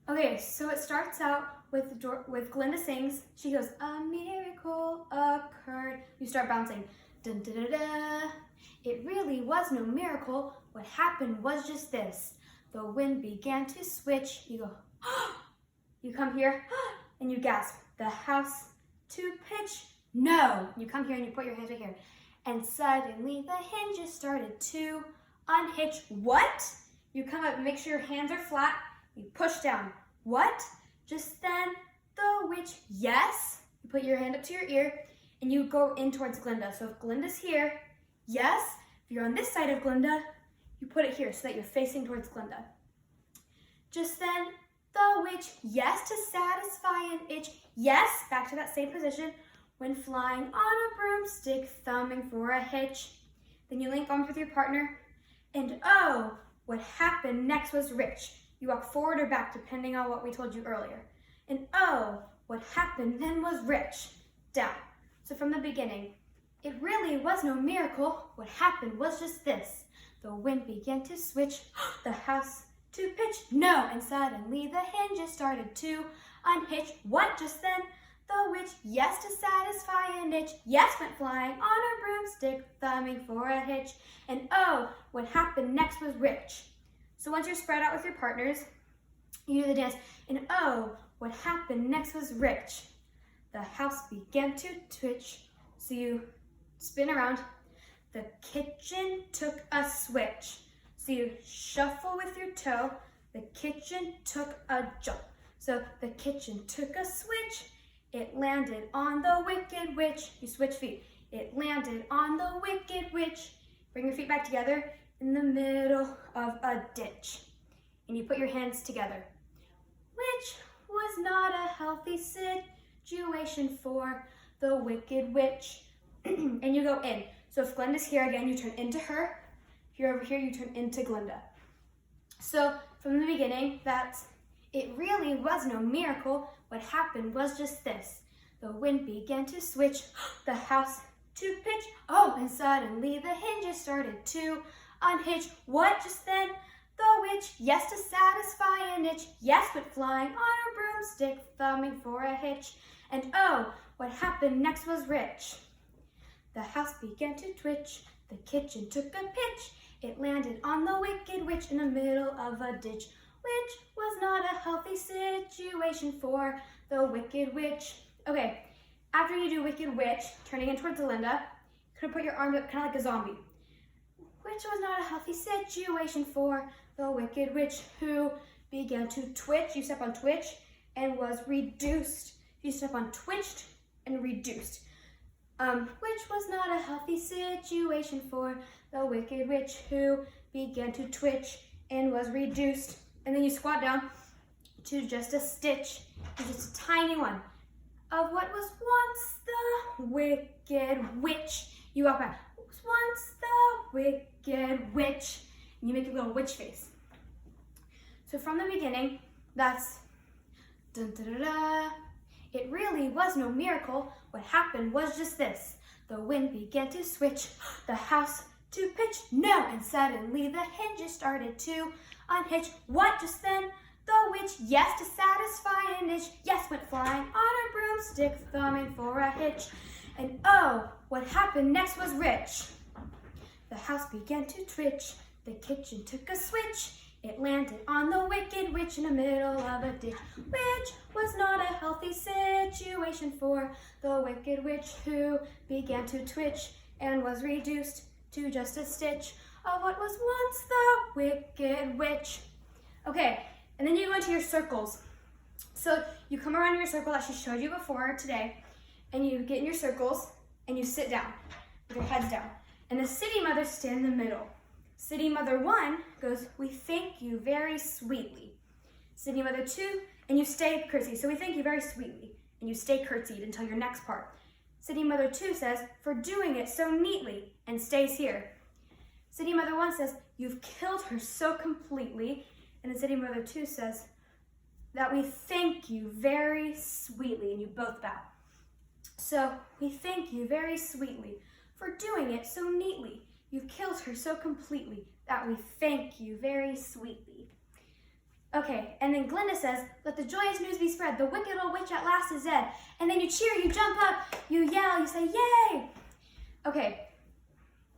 Okay, so it starts out with Glinda sings. She goes, "A miracle occurred." You start bouncing. Dun, da, da, da. It really was no miracle. What happened was just this. The wind began to switch. You go, you come here, and you gasp. The house to pitch. No. You come here and you put your hands right here. And suddenly the hinges started to unhitch. What? You come up and make sure your hands are flat. You push down. What? Just then, the witch, yes. You put your hand up to your ear and you go in towards Glinda. So if Glinda's here, yes. If you're on this side of Glinda, you put it here so that you're facing towards Glinda. Just then, the witch, yes, to satisfy an itch, yes, back to that same position, when flying on a broomstick, thumbing for a hitch. Then you link arms with your partner, and oh, what happened next was rich. You walk forward or back, depending on what we told you earlier. And oh, what happened then was rich. Down. So from the beginning, it really was no miracle. What happened was just this. The wind began to switch, the house to pitch. No, and suddenly the hinges started to unhitch. What just then? The witch, yes, to satisfy an itch, yes, went flying on a broomstick, thumbing for a hitch. And oh, what happened next was rich. So once you're spread out with your partners, you do the dance. And oh, what happened next was rich. The house began to twitch. So you spin around. The kitchen took a switch. So you shuffle with your toe. The kitchen took a jump. So the kitchen took a switch. It landed on the wicked witch. You switch feet. It landed on the wicked witch. Bring your feet back together in the middle of a ditch. And you put your hands together. Which was not a healthy situation for the wicked witch. And you go in. So if Glinda's here again, you turn into her. If you're over here, you turn into Glinda. So from the beginning, it really was no miracle. What happened was just this. The wind began to switch, the house to pitch. Oh, and suddenly the hinges started to unhitch. What just then? The witch, yes, to satisfy an itch, yes, went flying on a broomstick, thumbing for a hitch. And oh, what happened next was rich. The house began to twitch, the kitchen took a pitch. It landed on the wicked witch in the middle of a ditch, which was not a healthy situation for the wicked witch. Okay, after you do wicked witch, turning in towards Linda, you could put your arms up kind of like a zombie. Which was not a healthy situation for the wicked witch, who began to twitch. You step on twitch and was reduced. You step on twitched and reduced. Which was not a healthy situation for the wicked witch, who began to twitch and was reduced. And then you squat down to just a stitch, just a tiny one, of what was once the wicked witch. You walk back. Once the wicked witch. And you make a little witch face. So from the beginning, that's dun, da, da, da. It really was no miracle. What happened was just this. The wind began to switch, the house to pitch. No, and suddenly the hinges started to unhitch. What just then? The witch, yes, to satisfy an itch, yes, went flying on a broomstick, thumbing for a hitch. And oh, what happened next was rich. The house began to twitch, the kitchen took a switch. It landed on the wicked witch in the middle of a ditch, which was not a healthy situation for the wicked witch, who began to twitch and was reduced to just a stitch of what was once the wicked witch. Okay, and then you go into your circles. So you come around in your circle that she showed you before today, and you get in your circles and you sit down with your heads down. And the city mothers stand in the middle. City Mother 1 goes, "We thank you very sweetly." City Mother 2, and you stay curtsy. So we thank you very sweetly, and you stay curtsied until your next part. City Mother 2 says, "For doing it so neatly," and stays here. City Mother 1 says, "You've killed her so completely," and then City Mother 2 says, "That we thank you very sweetly," and you both bow. So we thank you very sweetly for doing it so neatly. You've killed her so completely that we thank you very sweetly. Okay, and then Glinda says, let the joyous news be spread. The wicked old witch at last is dead. And then you cheer, you jump up, you yell, you say, yay! Okay,